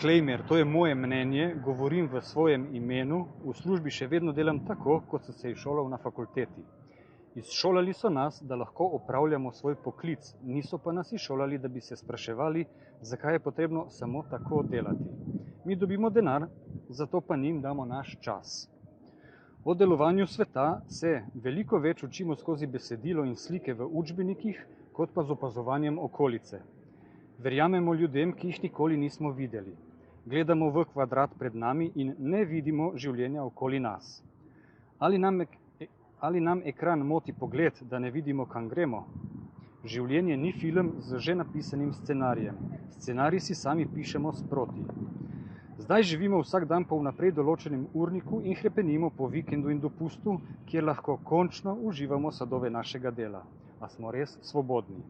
disclaimer, to je moje mnenje, govorim v svojem imenu, v službi še vedno delam tako, kot sem se izšolal na fakulteti. Izšolali so nas, da lahko opravljamo svoj poklic, niso pa nas izšolali, da bi se spraševali, zakaj je potrebno samo tako delati. Mi dobimo denar, zato pa njim damo naš čas. O delovanju sveta se veliko več učimo skozi besedilo in slike v učbenikih, kot pa z opazovanjem okolice. Verjamemo ljudem, ki jih nikoli nismo videli. Gledamo v kvadrat pred nami in ne vidimo življenja okoli nas. Ali nam ekran moti pogled, da ne vidimo, kam gremo? Življenje ni film z že napisanim scenarijem. Scenarij si sami pišemo sproti. Zdaj živimo vsak dan po vnaprej določenem urniku in hrepenimo po vikendu in dopustu, kjer lahko končno uživamo sadove našega dela. A smo res svobodni?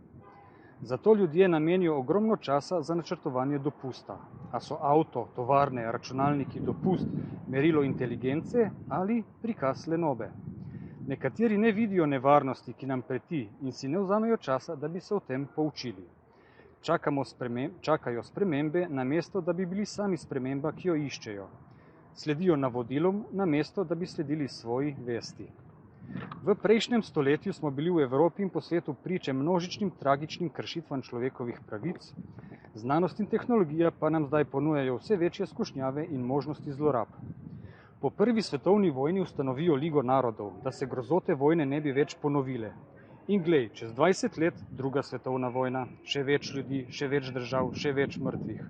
Zato ljudje namenijo ogromno časa za načrtovanje dopusta. A so avto, tovarne, računalniki, dopust, merilo inteligence ali prikaz lenobe? Nekateri ne vidijo nevarnosti, ki nam preti, in si ne vzamejo časa, da bi se o tem poučili. Čakajo spremembe, namesto da bi bili sami sprememba, ki jo iščejo. Sledijo navodilom, namesto da bi sledili svoji vesti. V prejšnjem stoletju smo bili v Evropi in po svetu priče množičnim tragičnim kršitvam človekovih pravic, znanost in tehnologija pa nam zdaj ponujajo vse večje skušnjave in možnosti zlorab. Po prvi svetovni vojni ustanovijo Ligo narodov, da se grozote vojne ne bi več ponovile. In glej, čez 20 let druga svetovna vojna, še več ljudi, še več držav, še več mrtvih.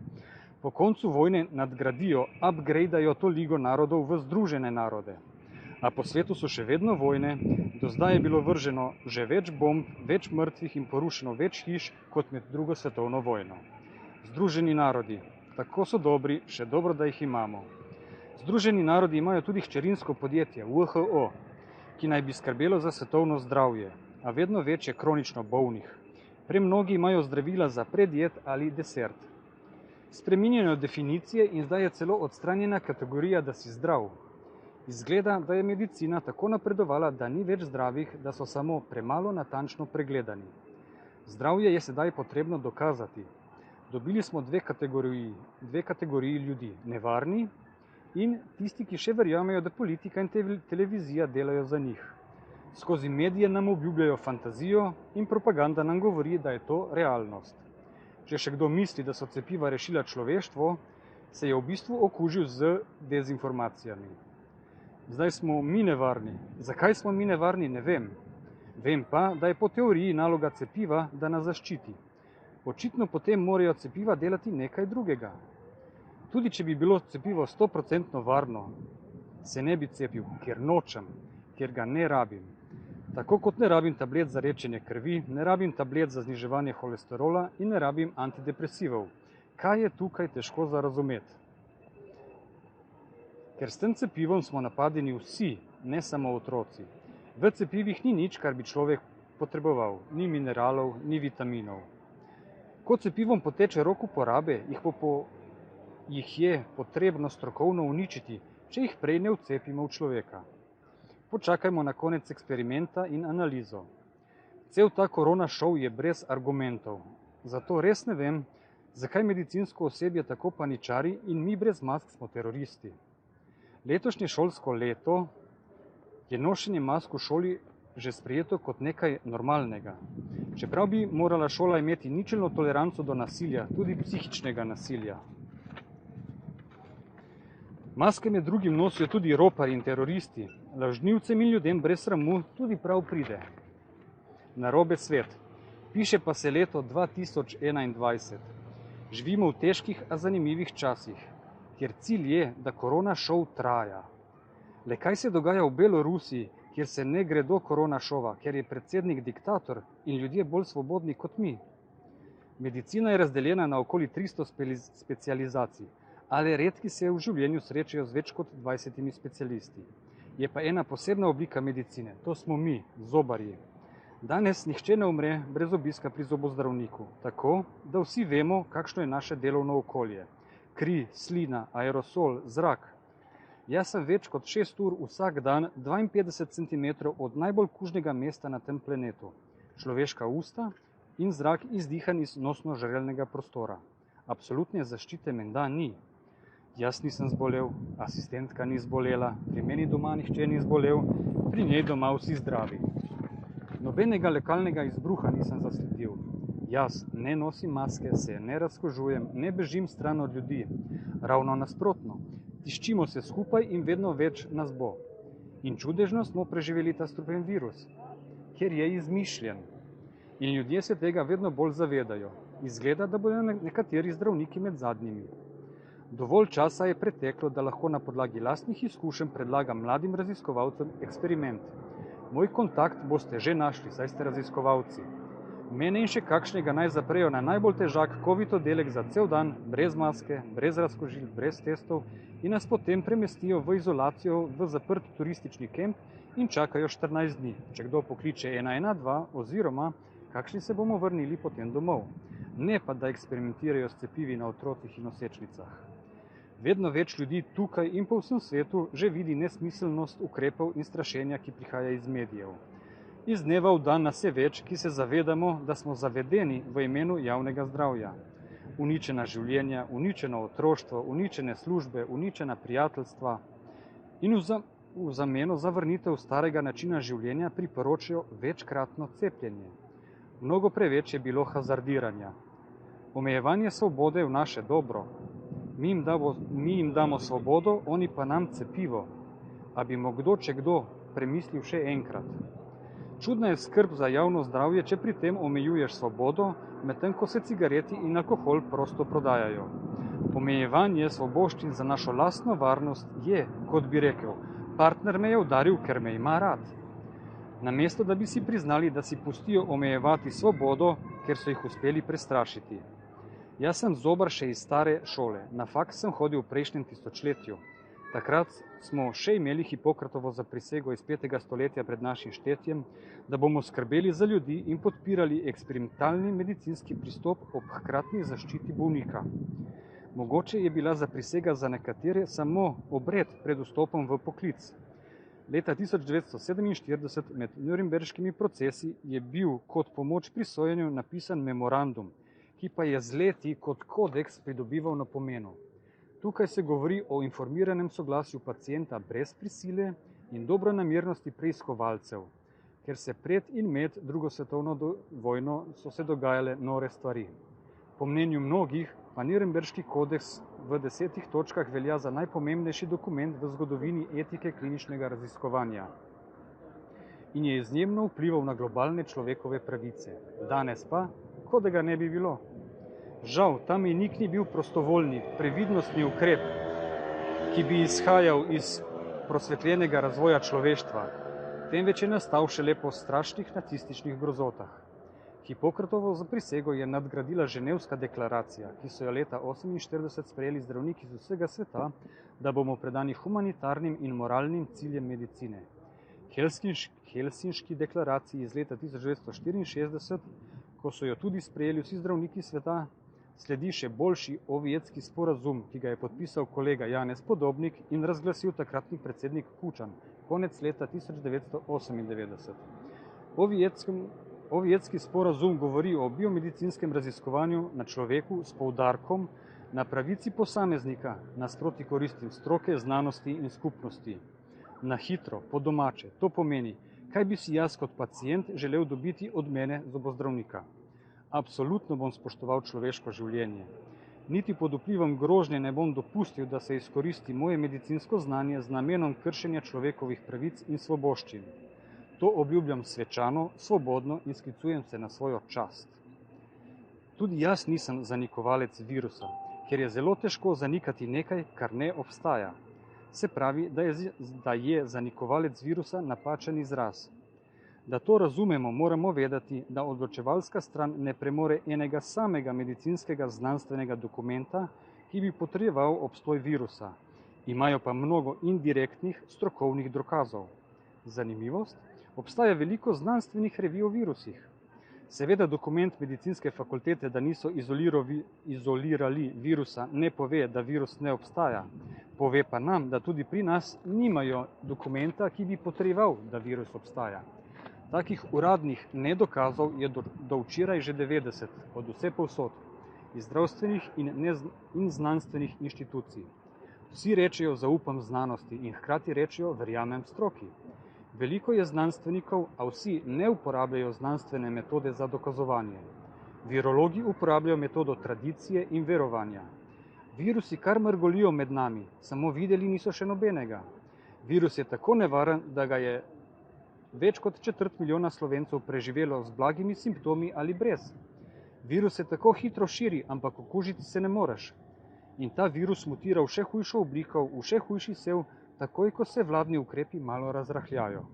Po koncu vojne nadgradijo, upgradeajo to Ligo narodov v Združene narode. A po svetu so še vedno vojne, do zdaj je bilo vrženo že več bomb, več mrtvih in porušeno več hiš kot med drugo svetovno vojno. Združeni narodi, tako so dobri, še dobro, da jih imamo. Združeni narodi imajo tudi hčerinsko podjetje WHO, ki naj bi skrbelo za svetovno zdravje, a vedno več je kronično bolnih. Premnogi imajo zdravila za predjed ali desert. Spreminjajo definicije in zdaj je celo odstranjena kategorija, da si zdrav. Izgleda, da je medicina tako napredovala, da ni več zdravih, da so samo premalo natančno pregledani. Zdravje je sedaj potrebno dokazati. Dobili smo dve kategoriji ljudi, nevarni in tisti, ki še verjamejo, da politika in televizija delajo za njih. Skozi medije nam obljubljajo fantazijo in propaganda nam govori, da je to realnost. Če še kdo misli, da so cepiva rešila človeštvo, se je v bistvu okužil z dezinformacijami. Zdaj smo mi nevarni. Zakaj smo mi nevarni, ne vem. Vem pa, da je po teoriji naloga cepiva, da nas zaščiti. Očitno potem morajo cepiva delati nekaj drugega. Tudi če bi bilo cepivo 100% varno, se ne bi cepil, ker nočem, ker ga ne rabim. Tako kot ne rabim tablet za redčenje krvi, ne rabim tablet za zniževanje holesterola in ne rabim antidepresivov. Kaj je tukaj težko za razumeti? Ker s tem cepivom smo napadeni vsi, ne samo otroci. V cepivih ni nič, kar bi človek potreboval. Ni mineralov, ni vitaminov. Ko cepivom poteče rok uporabe, jih je potrebno strokovno uničiti, če jih prej ne vcepimo v človeka. Počakajmo na konec eksperimenta in analizo. Cel ta korona šov je brez argumentov. Zato res ne vem, zakaj medicinsko osebje tako paničari in mi brez mask smo teroristi. Letošnje šolsko leto je nošenje mask v šoli že sprejeto kot nekaj normalnega. Čeprav bi morala šola imeti ničelno toleranco do nasilja, tudi psihičnega nasilja. Maske med drugim nosijo tudi roparji in teroristi. Lažnivcem in ljudem brez sramu tudi prav pride. Narobe svet. Piše pa se leto 2021. Živimo v težkih, a zanimivih časih. Ker cilj je, da korona šov traja. Le kaj se dogaja v Belorusiji, kjer se ne gredo korona šova, ker je predsednik diktator in ljudje bolj svobodni kot mi? Medicina je razdeljena na okoli 300 specializacij, ali redki se v življenju srečajo z več kot 20 specialisti. Je pa ena posebna oblika medicine, to smo mi, zobarji. Danes nihče ne umre brez obiska pri zobozdravniku, tako da vsi vemo, kakšno je naše delovno okolje. Kri, slina, aerosol, zrak. Jaz sem več kot 6 ur vsak dan 52 cm od najbolj kužnega mesta na tem planetu. Človeška usta in zrak izdihan iz nosno-žrelnega prostora. Absolutne zaščite menda ni. Jaz nisem zbolel, asistentka ni zbolela, pri meni doma nihče ni zbolel, pri njej doma vsi zdravi. Nobenega lokalnega izbruha nisem zasledil. Jaz ne nosim maske, se ne razkožujem, ne bežim stran od ljudi. Ravno nasprotno, tiščimo se skupaj in vedno več nas bo. In čudežno smo preživeli ta strupen virus, ker je izmišljen. In ljudje se tega vedno bolj zavedajo. Izgleda, da bodo nekateri zdravniki med zadnjimi. Dovolj časa je preteklo, da lahko na podlagi lastnih izkušenj predlagam mladim raziskovalcem eksperiment. Moj kontakt boste že našli, saj ste raziskovalci. Mene in še kakšnega naj zaprejo na najbolj težak COVID oddelek za cel dan, brez maske, brez razkožil, brez testov in nas potem premestijo v izolacijo v zaprt turistični kemp in čakajo 14 dni, če kdo pokliče 112 oziroma kakšni se bomo vrnili potem domov. Ne pa, da eksperimentirajo s cepivi na otrocih in nosečnicah. Vedno več ljudi tukaj in po vsem svetu že vidi nesmiselnost ukrepov in strašenja, ki prihaja iz medijev. Iz dneva v dan nas je več, ki se zavedamo, da smo zavedeni v imenu javnega zdravja. Uničena življenja, uničeno otroštvo, uničene službe, uničena prijateljstva in v zameno za vrnitev starega načina življenja priporočajo večkratno cepljenje. Mnogo preveč je bilo hazardiranja. Omejevanje svobode je v naše dobro. Mi jim damo svobodo, oni pa nam cepivo. A bi kdo, če kdo, premislil še enkrat. Čudna je skrb za javno zdravje, če pri tem omejuješ svobodo, medtem ko se cigareti in alkohol prosto prodajajo. Omejevanje svoboščin za našo lastno varnost je, kot bi rekel, partner me je udaril, ker me ima rad. Namesto, da bi si priznali, da si pustijo omejevati svobodo, ker so jih uspeli prestrašiti. Jaz sem zobar še iz stare šole. Na faks sem hodil v prejšnjem tisočletju. Takrat smo še imeli Hipokratovo zaprisego iz 5. stoletja pred našim štetjem, da bomo skrbeli za ljudi in podpirali eksperimentalni medicinski pristop ob hkratni zaščiti bolnika. Mogoče je bila zaprisega za nekatere samo obred pred vstopom v poklic. Leta 1947 med Nürnberškimi procesi je bil kot pomoč pri sojenju napisan memorandum, ki pa je z leti kot kodeks pridobival na pomenu. Tukaj se govori o informiranem soglasju pacienta brez prisile in dobronamernosti preiskovalcev, ker se pred in med drugo svetovno vojno so se dogajale nore stvari. Po mnenju mnogih pa Nürnberški kodeks v 10 točkah velja za najpomembnejši dokument v zgodovini etike kliničnega raziskovanja in je izjemno vplival na globalne človekove pravice. Danes pa, kot da ga ne bi bilo. Žal, ta mejnik ni bil prostovoljni, previdnostni ukrep, ki bi izhajal iz prosvetljenega razvoja človeštva, temveč je nastal šele po strašnih nacističnih grozotah. Hipokratovo zaprisego je nadgradila Ženevska deklaracija, ki so jo leta 1948 sprejeli zdravniki iz vsega sveta, da bomo predani humanitarnim in moralnim ciljem medicine. Helsinški deklaraciji iz leta 1964, ko so jo tudi sprejeli vsi zdravniki sveta, sledi še boljši Ovjetski sporazum, ki ga je podpisal kolega Janez Podobnik in razglasil takratni predsednik Kučan konec leta 1998. Ovjetski sporazum govori o biomedicinskem raziskovanju na človeku s poudarkom na pravici posameznika nasproti koristim stroke, znanosti in skupnosti. Na hitro, po domače, to pomeni, kaj bi si jaz kot pacient želel dobiti od mene zobozdravnika. Absolutno bom spoštoval človeško življenje. Niti pod vplivom grožnje ne bom dopustil, da se izkoristi moje medicinsko znanje z namenom kršenja človekovih pravic in svoboščin. To obljubljam svečano, svobodno in sklicujem se na svojo čast. Tudi jaz nisem zanikovalec virusa, ker je zelo težko zanikati nekaj, kar ne obstaja. Se pravi, da je zanikovalec virusa napačen izraz. Da to razumemo, moramo vedeti, da odločevalska stran ne premore enega samega medicinskega znanstvenega dokumenta, ki bi potrjeval obstoj virusa. Imajo pa mnogo indirektnih strokovnih dokazov. Zanimivost? Obstaja veliko znanstvenih revij o virusih. Seveda dokument medicinske fakultete, da niso izolirali virusa, ne pove, da virus ne obstaja. Pove pa nam, da tudi pri nas nimajo dokumenta, ki bi potrjeval, da virus obstaja. Takih uradnih nedokazov je do včeraj že 90, od vse povsod, iz zdravstvenih in znanstvenih inštitucij. Vsi rečejo zaupam znanosti in hkrati rečejo verjamem stroki. Veliko je znanstvenikov, a vsi ne uporabljajo znanstvene metode za dokazovanje. Virologi uporabljajo metodo tradicije in verovanja. Virusi kar mrgolijo med nami, samo videli niso še nobenega. Virus je tako nevaren, da ga je več kot 250 000 Slovencev preživelo z blagimi simptomi ali brez. Virus se tako hitro širi, ampak okužiti se ne moreš. In ta virus mutira v še hujšo obliko, v še hujši sev, takoj ko se vladni ukrepi malo razrahljajo.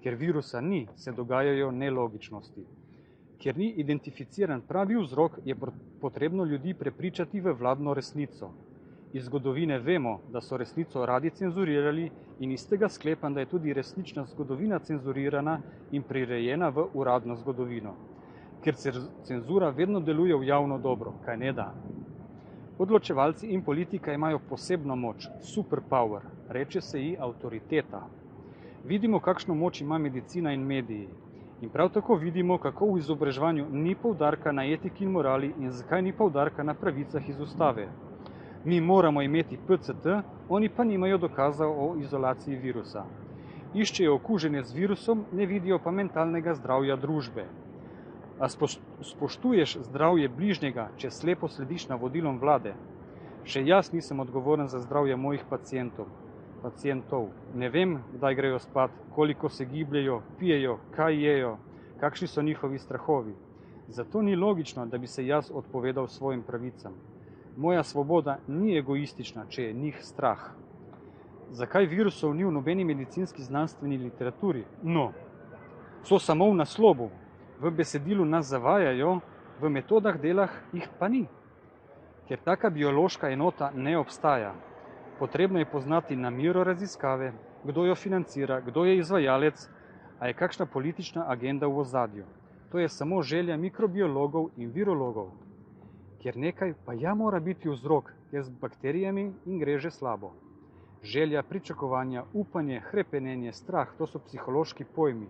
Ker virusa ni, se dogajajo nelogičnosti. Ker ni identificiran pravi vzrok, je potrebno ljudi prepričati v vladno resnico. Iz zgodovine vemo, da so resnico radi cenzurirali in iz tega sklepam, da je tudi resnična zgodovina cenzurirana in prirejena v uradno zgodovino. Ker cenzura vedno deluje v javno dobro, kaj ne da. Odločevalci in politika imajo posebno moč, superpower, reče se ji avtoriteta. Vidimo, kakšno moč ima medicina in mediji. In prav tako vidimo, kako v izobraževanju ni poudarka na etiki in morali in zakaj ni poudarka na pravicah iz ustave. Mi moramo imeti PCT, oni pa nimajo dokazov o izolaciji virusa. Iščejo okužene z virusom, ne vidijo pa mentalnega zdravja družbe. A spoštuješ zdravje bližnjega, če slepo slediš navodilom vlade? Še jaz nisem odgovoren za zdravje mojih pacientov. Ne vem, kdaj grejo spat, koliko se gibljejo, pijejo, kaj jejo, kakšni so njihovi strahovi. Zato ni logično, da bi se jaz odpovedal svojim pravicam. Moja svoboda ni egoistična, če je njih strah. Zakaj virusov ni v nobeni medicinski znanstveni literaturi? No, so samo v naslovu. V besedilu nas zavajajo, v metodah delah jih pa ni. Ker taka biološka enota ne obstaja. Potrebno je poznati namero raziskave, kdo jo financira, kdo je izvajalec, a je kakšna politična agenda v ozadju. To je samo želja mikrobiologov in virologov. Ker nekaj pa ja mora biti vzrok, ker z bakterijami in gre že slabo. Želja, pričakovanja, upanje, hrepenenje, strah, to so psihološki pojmi.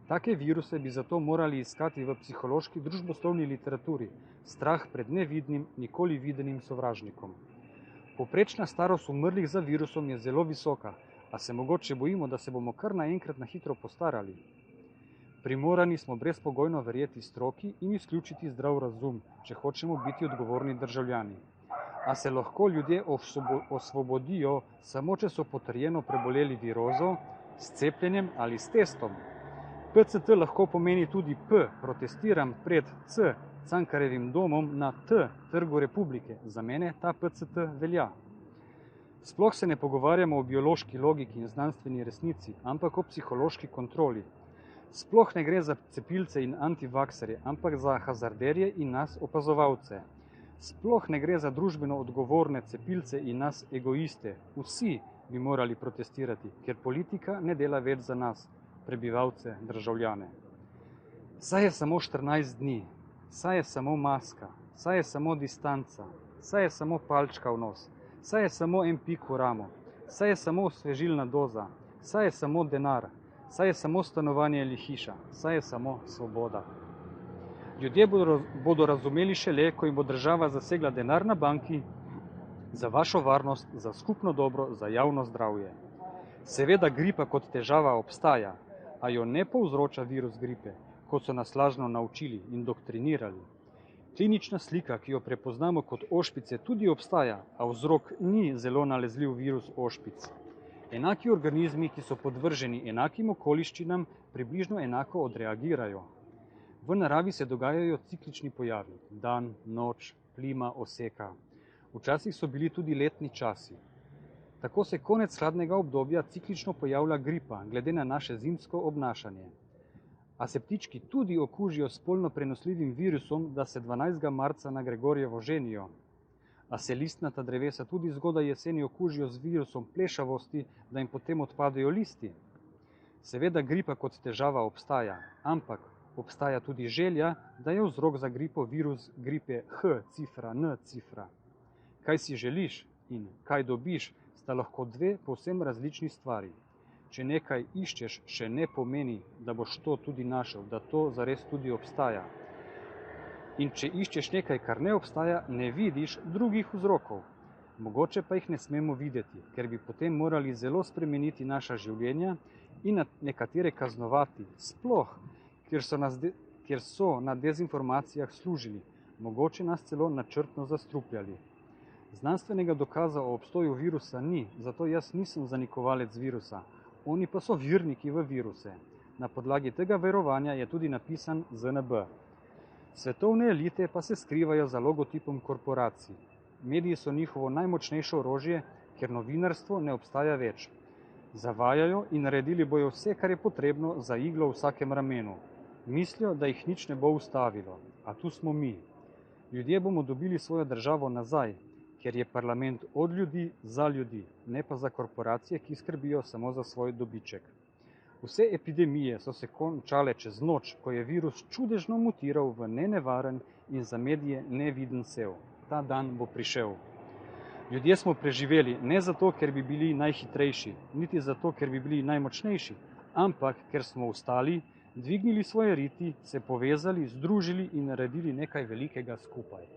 Take viruse bi zato morali iskati v psihološki družboslovni literaturi. Strah pred nevidnim, nikoli videnim sovražnikom. Povprečna starost umrlih za virusom je zelo visoka, a se mogoče bojimo, da se bomo kar naenkrat na hitro postarali. Primorani smo brezpogojno verjeti stroki in izključiti zdrav razum, če hočemo biti odgovorni državljani. A se lahko ljudje osvobodijo samo, če so potrjeno preboleli virozo, s cepljenjem ali s testom. PCT lahko pomeni tudi P, protestiram pred C, Cankarjevim domom na T, Trgu Republike. Za mene ta PCT velja. Sploh se ne pogovarjamo o biološki logiki in znanstveni resnici, ampak o psihološki kontroli. Sploh ne gre za cepilce in antivakserje, ampak za hazarderje in nas opazovalce. Sploh ne gre za družbeno odgovorne cepilce in nas egoiste. Vsi bi morali protestirati, ker politika ne dela več za nas, prebivalce, državljane. Saj je samo 14 dni, saj je samo maska, saj je samo distanca, saj je samo palčka v nos, saj je samo en pik v ramo, saj je samo osvežilna doza, saj je samo denar, saj je samo stanovanje ali hiša, saj je samo svoboda. Ljudje bodo razumeli šele, ko jim bo država zasegla denar na banki za vašo varnost, za skupno dobro, za javno zdravje. Seveda gripa kot težava obstaja, a jo ne povzroča virus gripe, kot so nas lažno naučili in doktrinirali. Klinična slika, ki jo prepoznamo kot ošpice, tudi obstaja, a vzrok ni zelo nalezljiv virus ošpic. Enaki organizmi, ki so podvrženi enakim okoliščinam, približno enako odreagirajo. V naravi se dogajajo ciklični pojavi, dan, noč, plima, oseka. Včasih so bili tudi letni časi. Tako se konec hladnega obdobja ciklično pojavlja gripa, glede na naše zimsko obnašanje. A se ptički tudi okužijo s spolno prenosljivim virusom, da se 12. marca na Gregorjevo ženijo. A se listnata drevesa tudi zgodaj jeseni okužijo z virusom plešavosti, da jim potem odpadejo listi. Seveda gripa kot težava obstaja, ampak obstaja tudi želja, da je vzrok za gripo virus gripe H cifra, N cifra. Kaj si želiš in kaj dobiš, sta lahko dve povsem različni stvari. Če nekaj iščeš, še ne pomeni, da boš to tudi našel, da to zares tudi obstaja. In če iščeš nekaj, kar ne obstaja, ne vidiš drugih vzrokov. Mogoče pa jih ne smemo videti, ker bi potem morali zelo spremeniti naša življenja in nekatere kaznovati, sploh, kjer so na dezinformacijah služili, mogoče nas celo načrtno zastrupljali. Znanstvenega dokaza o obstoju virusa ni, zato jaz nisem zanikovalec virusa, oni pa so verniki v viruse. Na podlagi tega verovanja je tudi napisan ZNB. Svetovne elite pa se skrivajo za logotipom korporacij. Mediji so njihovo najmočnejše orožje, ker novinarstvo ne obstaja več. Zavajajo in naredili bojo vse, kar je potrebno za iglo v vsakem ramenu. Mislijo, da jih nič ne bo ustavilo, a tu smo mi. Ljudje bomo dobili svojo državo nazaj, ker je parlament od ljudi za ljudi, ne pa za korporacije, ki skrbijo samo za svoj dobiček. Vse epidemije so se končale čez noč, ko je virus čudežno mutiral v nenevaren in za medije neviden sev. Ta dan bo prišel. Ljudje smo preživeli ne zato, ker bi bili najhitrejši, niti zato, ker bi bili najmočnejši, ampak ker smo vstali, dvignili svoje riti, se povezali, združili in naredili nekaj velikega skupaj.